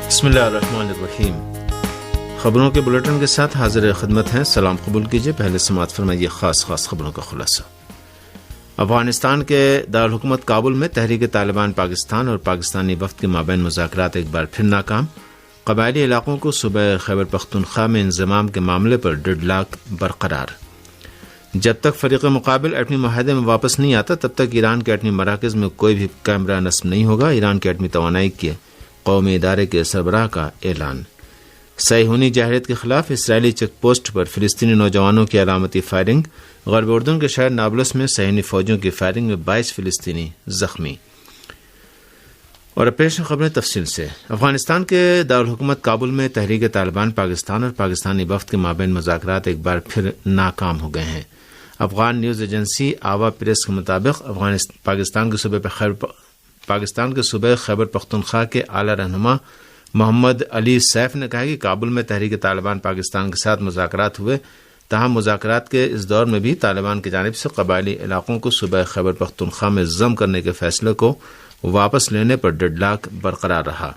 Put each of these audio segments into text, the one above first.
بسم اللہ الرحمن الرحیم۔ خبروں کے بلیٹن کے ساتھ حاضر خدمت ہیں۔ سلام قبول کیجیے۔ پہلے سماعت فرمائیے خاص خبروں کا خلاصہ۔ افغانستان کے دارالحکومت کابل میں تحریک طالبان پاکستان اور پاکستانی وفد کے مابین مذاکرات ایک بار پھر ناکام۔ قبائلی علاقوں کو صوبہ خیبر پختونخوا میں انضمام کے معاملے پر ڈیڈ لاک برقرار۔ جب تک فریق مقابل ایٹمی معاہدے میں واپس نہیں آتا تب تک ایران کے ایٹمی مراکز میں کوئی بھی کیمرہ نصب نہیں ہوگا۔ ایران کے ایٹمی توانائی کے قومی ادارے کے سربراہ کا اعلان۔ صہیونی جہریت کے خلاف اسرائیلی چیک پوسٹ پر فلسطینی نوجوانوں کی علامتی فائرنگ۔ غرب اردن کے شہر نابلس میں صہیونی فوجیوں کی فائرنگ میں 22 فلسطینی زخمی۔ اور پیش خبریں تفصیل سے۔ افغانستان کے دارالحکومت کابل میں تحریک طالبان پاکستان اور پاکستانی وفد کے مابین مذاکرات ایک بار پھر ناکام ہو گئے ہیں۔ افغان نیوز ایجنسی آوا پریس کے مطابق پاکستان کے صوبہ خیبر پختونخوا کے اعلی رہنما محمد علی سیف نے کہا کہ کابل میں تحریک طالبان پاکستان کے ساتھ مذاکرات ہوئے، تاہم مذاکرات کے اس دور میں بھی طالبان کی جانب سے قبائلی علاقوں کو صوبہ خیبر پختونخوا میں ضم کرنے کے فیصلے کو واپس لینے پر ڈیڈ لاک برقرار رہا۔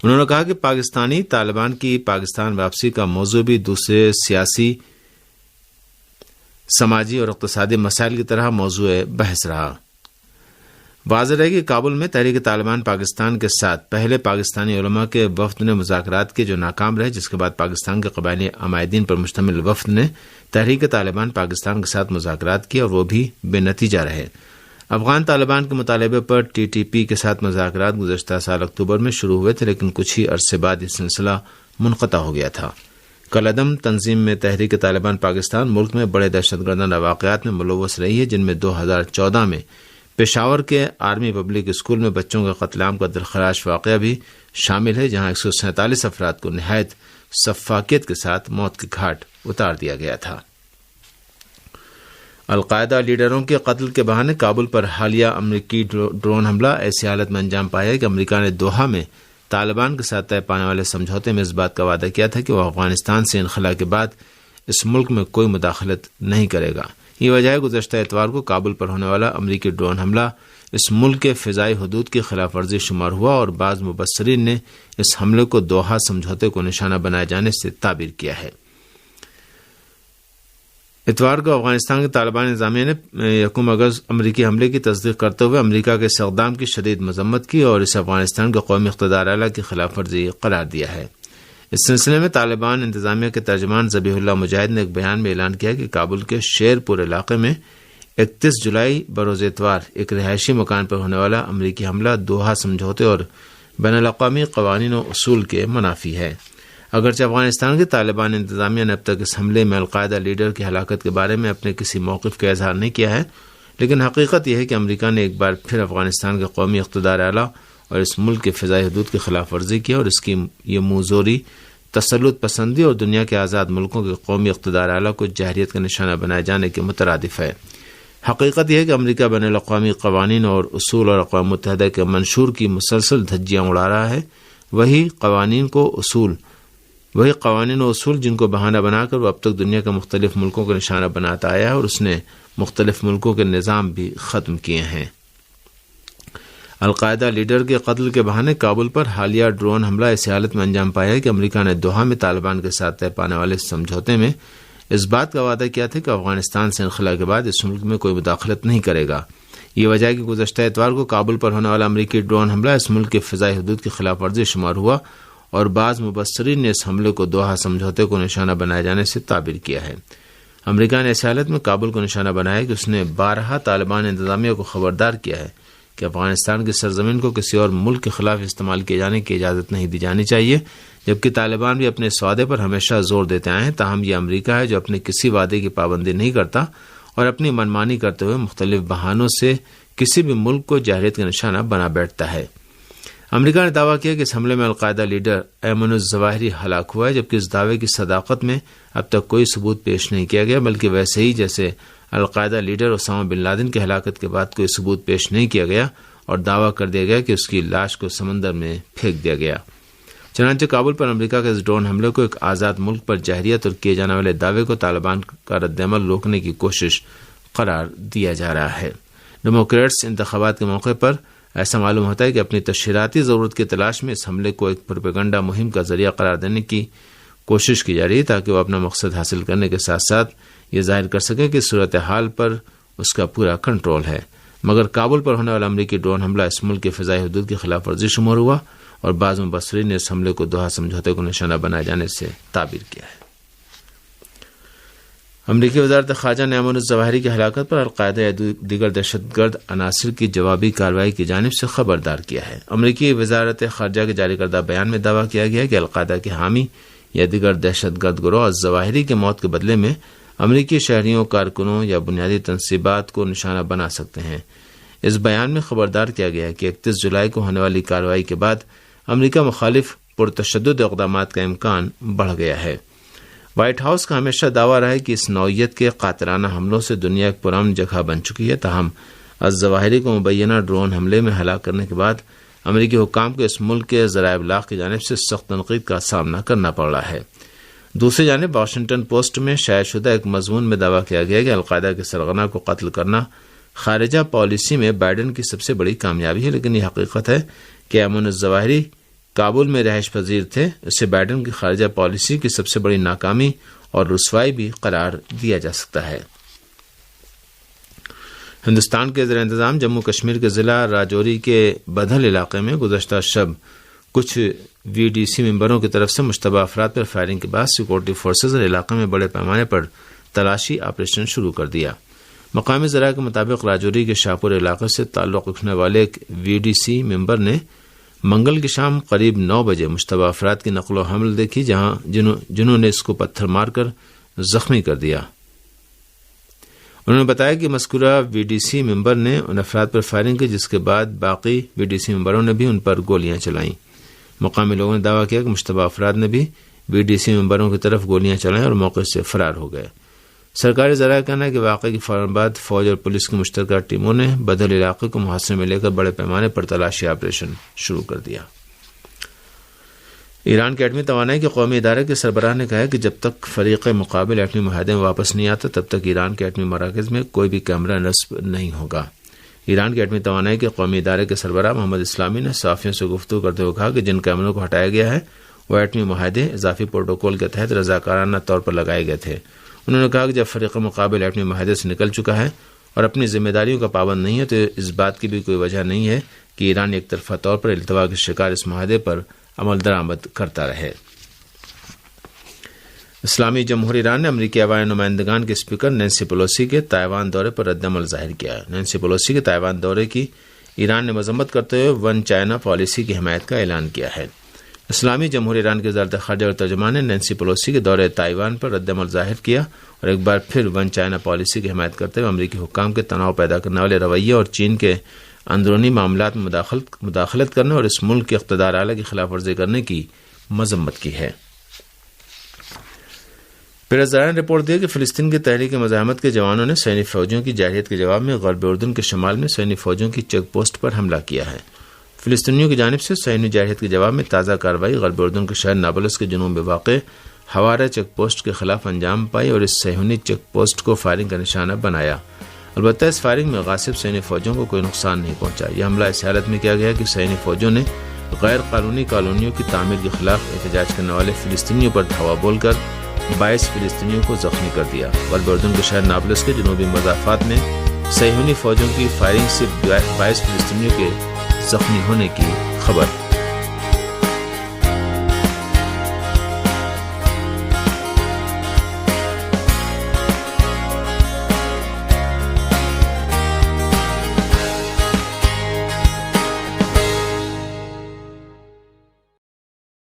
انہوں نے کہا کہ پاکستانی طالبان کی پاکستان واپسی کا موضوع بھی دوسرے سیاسی، سماجی اور اقتصادی مسائل کی طرح موضوع بحث رہا۔ واضح ہے کہ کابل میں تحریک طالبان پاکستان کے ساتھ پہلے پاکستانی علماء کے وفد نے مذاکرات کے جو ناکام رہے، جس کے بعد پاکستان کے قبائلی عمائدین پر مشتمل وفد نے تحریک طالبان پاکستان کے ساتھ مذاکرات کیے اور وہ بھی بے نتیجہ رہے۔ افغان طالبان کے مطالبے پر ٹی ٹی پی کے ساتھ مذاکرات گزشتہ سال اکتوبر میں شروع ہوئے تھے، لیکن کچھ ہی عرصے بعد یہ سلسلہ منقطع ہو گیا تھا۔ کالعدم تنظیم میں تحریک طالبان پاکستان ملک میں بڑے دہشت گردانہ واقعات میں ملوث رہی ہے، جن میں 2014 میں پشاور کے آرمی پبلک اسکول میں بچوں کے قتل عام کا دلخراش واقعہ بھی شامل ہے، جہاں 147 افراد کو نہایت سفاکیت کے ساتھ موت کے گھاٹ اتار دیا گیا تھا۔ القاعدہ لیڈروں کے قتل کے بہانے کابل پر حالیہ امریکی ڈرون حملہ ایسی حالت میں انجام پایا کہ امریکہ نے دوحہ میں طالبان کے ساتھ طے پانے والے سمجھوتے میں اس بات کا وعدہ کیا تھا کہ وہ افغانستان سے انخلا کے بعد اس ملک میں کوئی مداخلت نہیں کرے گا۔ یہ وجہ ہے گزشتہ اتوار کو کابل پر ہونے والا امریکی ڈرون حملہ اس ملک کے فضائی حدود کی خلاف ورزی شمار ہوا اور بعض مبصرین نے اس حملے کو دوحہ سمجھوتے کو نشانہ بنائے جانے سے تعبیر کیا ہے۔ اتوار کو افغانستان کے طالبان انتظامیہ نے 1 اگست امریکی حملے کی تصدیق کرتے ہوئے امریکہ کے اس اقدام کی شدید مذمت کی اور اسے افغانستان کے قومی اقتدار اعلیٰ کی خلاف ورزی قرار دیا ہے۔ اس سلسلے میں طالبان انتظامیہ کے ترجمان ذبیح اللہ مجاہد نے ایک بیان میں اعلان کیا کہ کابل کے شیر پور علاقے میں 31 جولائی بروز اتوار ایک رہائشی مکان پر ہونے والا امریکی حملہ دوحہ سمجھوتے اور بین الاقوامی قوانین و اصول کے منافی ہے۔ اگرچہ افغانستان کی طالبان انتظامیہ نے اب تک اس حملے میں القاعدہ لیڈر کی ہلاکت کے بارے میں اپنے کسی موقف کا اظہار نہیں کیا ہے، لیکن حقیقت یہ ہے کہ امریکہ نے ایک بار پھر افغانستان کے قومی اقتدار اعلیٰ اور اس ملک کے فضائی حدود کی خلاف ورزی کی اور اس کی یہ منظوری تسلط پسندی اور دنیا کے آزاد ملکوں کے قومی اقتدار اعلیٰ کو جہریت کا نشانہ بنائے جانے کے مترادف ہے۔ حقیقت یہ ہے کہ امریکہ بین الاقوامی قوانین اور اصول اور اقوام متحدہ کے منشور کی مسلسل دھجیاں اڑا رہا ہے۔ وہی قوانین و اصول جن کو بہانہ بنا کر وہ اب تک دنیا کے مختلف ملکوں کا نشانہ بناتا آیا ہے اور اس نے مختلف ملکوں کے نظام بھی ختم کیے ہیں۔ القاعدہ لیڈر کے قتل کے بہانے کابل پر حالیہ ڈرون حملہ ایسی حالت میں انجام پایا ہے کہ امریکہ نے دوحہ میں طالبان کے ساتھ طے پانے والے سمجھوتے میں اس بات کا وعدہ کیا تھا کہ افغانستان سے انخلا کے بعد اس ملک میں کوئی مداخلت نہیں کرے گا۔ یہ وجہ ہے کہ گزشتہ اتوار کو کابل پر ہونے والا امریکی ڈرون حملہ اس ملک کے فضائی حدود کی خلاف ورزی شمار ہوا اور بعض مبصرین نے اس حملے کو دوحہ سمجھوتے کو نشانہ بنائے جانے سے تعبیر کیا ہے۔ امریکہ نے اس حالت میں کابل کو نشانہ بنایا کہ اس نے بارہا طالبان انتظامیہ کو خبردار کیا ہے کہ افغانستان کی سرزمین کو کسی اور ملک کے خلاف استعمال کیے جانے کی اجازت نہیں دی جانی چاہیے، جبکہ طالبان بھی اپنے اس وعدے پر ہمیشہ زور دیتے آئے ہیں۔ تاہم یہ امریکہ ہے جو اپنے کسی وعدے کی پابندی نہیں کرتا اور اپنی منمانی کرتے ہوئے مختلف بہانوں سے کسی بھی ملک کو جہریت کا نشانہ بنا بیٹھتا ہے۔ امریکہ نے دعویٰ کیا کہ اس حملے میں القاعدہ لیڈر ایمن الظواہری ہلاک ہوا ہے، جبکہ اس دعوے کی صداقت میں اب تک کوئی ثبوت پیش نہیں کیا گیا، بلکہ ویسے ہی جیسے القاعدہ لیڈر اسامہ بن لادن کی ہلاکت کے بعد کوئی ثبوت پیش نہیں کیا گیا اور دعویٰ کر دیا گیا کہ اس کی لاش کو سمندر میں پھینک دیا گیا۔ چنانچہ کابل پر امریکہ کے اس ڈرون حملے کو ایک آزاد ملک پر جہریت اور کیے جانے والے دعوے کو طالبان کا رد عمل روکنے کی کوشش قرار دیا جا رہا ہے۔ ڈیموکریٹس انتخابات کے موقع پر ایسا معلوم ہوتا ہے کہ اپنی تشہیراتی ضرورت کی تلاش میں اس حملے کو ایک پروپیگنڈا مہم کا ذریعہ قرار دینے کی کوشش کی جا رہی ہے تاکہ وہ اپنا مقصد حاصل کرنے کے ساتھ ساتھ یہ ظاہر کر سکے کہ صورتحال پر اس کا پورا کنٹرول ہے. مگر کابل پر ہونے والا امریکی ڈرون حملہ اس ملک کے فضائی حدود کی خلاف ورزی شمار ہوا اور بعض مبصرین نے اس حملے کو دوحہ سمجھوتے کو نشانہ بنائے جانے سے تعبیر کیا ہے. امریکی وزارت خارجہ نے ایمن الظواہری کی ہلاکت پر القاعدہ یا دیگر دہشت گرد عناصر کی جوابی کارروائی کی جانب سے خبردار کیا ہے. امریکی وزارت خارجہ کے جاری کردہ بیان میں دعویٰ کیا گیا ہے کہ القاعدہ کے حامی یا دیگر دہشت گرد گروہ الظواہری کے موت کے بدلے میں امریکی شہریوں، کارکنوں یا بنیادی تنصیبات کو نشانہ بنا سکتے ہیں. اس بیان میں خبردار کیا گیا ہے کہ 31 جولائی کو ہونے والی کارروائی کے بعد امریکہ مخالف پرتشدد اقدامات کا امکان بڑھ گیا ہے. وائٹ ہاؤس کا ہمیشہ دعویٰ رہا ہے کہ اس نوعیت کے قاتلانہ حملوں سے دنیا ایک پرامن جگہ بن چکی ہے. تاہم الظواہری کو مبینہ ڈرون حملے میں ہلاک کرنے کے بعد امریکی حکام کو اس ملک کے ذرائع ابلاغ کی جانب سے سخت تنقید کا سامنا کرنا پڑ رہا ہے. دوسری جانب واشنگٹن پوسٹ میں شائع شدہ ایک مضمون میں دعویٰ کیا گیا کہ القاعدہ کے سرغنہ کو قتل کرنا خارجہ پالیسی میں بائیڈن کی سب سے بڑی کامیابی ہے، لیکن یہ حقیقت ہے کہ ایمن الظواہری کابل میں رہائش پذیر تھے. اسے بائیڈن کی خارجہ پالیسی کی سب سے بڑی ناکامی اور رسوائی بھی قرار دیا جا سکتا ہے. ہندوستان کے زیر انتظام جموں کشمیر کے ضلع راجوری کے بدھل علاقے میں گزشتہ شب کچھ وی ڈی سی ممبروں کی طرف سے مشتبہ افراد پر فائرنگ کے بعد سیکورٹی فورسز نے علاقے میں بڑے پیمانے پر تلاشی آپریشن شروع کر دیا. مقامی ذرائع کے مطابق راجوری کے شاہپور علاقے سے تعلق رکھنے والے ایک وی ڈی سی ممبر نے منگل کی شام قریب 9 بجے مشتبہ افراد کی نقل و حمل دیکھی جنہوں نے اس کو پتھر مار کر زخمی کر دیا. انہوں نے بتایا کہ مذکورہ وی ڈی سی ممبر نے ان افراد پر فائرنگ کی، جس کے بعد باقی وی ڈی سی ممبروں نے بھی ان پر گولیاں چلائیں. مقامی لوگوں نے دعویٰ کیا کہ مشتبہ افراد نے بھی وی ڈی سی ممبروں کی طرف گولیاں چلائیں اور موقع سے فرار ہو گئے. سرکاری ذرائع کا کہنا ہے کہ واقعے کے فوراً بعد فوج اور پولیس کی مشترکہ ٹیموں نے بدھل علاقے کو محاصرے میں لے کر بڑے پیمانے پر تلاشی آپریشن شروع کر دیا. ایران کے ایٹمی توانائی کے قومی ادارے کے سربراہ نے کہا ہے کہ جب تک فریق مقابل ایٹمی معاہدے میں واپس نہیں آتا تب تک ایران کے ایٹمی مراکز میں کوئی بھی کیمرہ نصب نہیں ہوگا. ایران کے ایٹمی توانائی کے قومی ادارے کے سربراہ محمد اسلامی نے صحافیوں سے گفتگو کرتے ہوئے کہا کہ جن کیمروں کو ہٹایا گیا ہے وہ ایٹمی معاہدے اضافی پروٹوکول کے تحت رضاکارانہ طور پر لگائے گئے تھے. انہوں نے کہا کہ جب فریق مقابل ایٹمی معاہدے سے نکل چکا ہے اور اپنی ذمہ داریوں کا پابند نہیں ہے تو اس بات کی بھی کوئی وجہ نہیں ہے کہ ایران ایک طرفہ طور پر التوا کے شکار اس معاہدے پر عمل درآمد کرتا رہے. اسلامی جمہوریہ ایران نے امریکی عوامی نمائندگان کے اسپیکر نینسی پیلوسی کے تائیوان دورے پر رد عمل ظاہر کیا ہے. نینسی پیلوسی کے تائیوان دورے کی ایران نے مذمت کرتے ہوئے ون چائنا پالیسی کی حمایت کا اعلان کیا ہے. اسلامی جمہوریہ ایران کے وزارت خارجہ اور ترجمان نے نینسی پیلوسی کے دورے تائیوان پر رد عمل ظاہر کیا اور ایک بار پھر ون چائنا پالیسی کی حمایت کرتے ہوئے امریکی حکام کے تناؤ پیدا کرنے والے رویے اور چین کے اندرونی معاملات میں مداخلت کرنے اور اس ملک کے اقتدار اعلیٰ کی خلاف ورزی کرنے کی مذمت کی ہے. پھر ذرائع نے رپورٹ دی کہ فلسطین کی تحریک مزاحمت کے جوانوں نے سینی فوجیوں کی جارحیت کے جواب میں غرب اردن کے شمال میں سینی فوجیوں کی چیک پوسٹ پر حملہ کیا ہے. فلسطینیوں کی جانب سے سینی جارحیت کے جواب میں تازہ کارروائی غرب اردن کے شہر نابلس کے جنوب میں واقع ہوارا چیک پوسٹ کے خلاف انجام پائی اور اس صہیونی چیک پوسٹ کو فائرنگ کا نشانہ بنایا. البتہ اس فائرنگ میں غاصب سینی فوجیوں کو کوئی نقصان نہیں پہنچا. یہ حملہ اس حالت میں کیا گیا کہ سینی فوجیوں نے غیر قانونی کالونیوں کی تعمیر کے خلاف احتجاج کرنے والے فلسطینیوں پر دھاوا بول کر 22 فلسطینیوں کو زخمی کر دیا. غرب اردن کے شہر نابلس کے جنوبی مضافات میں صہیونی فوجوں کی فائرنگ سے 22 فلسطینیوں کے زخمی ہونے کی خبر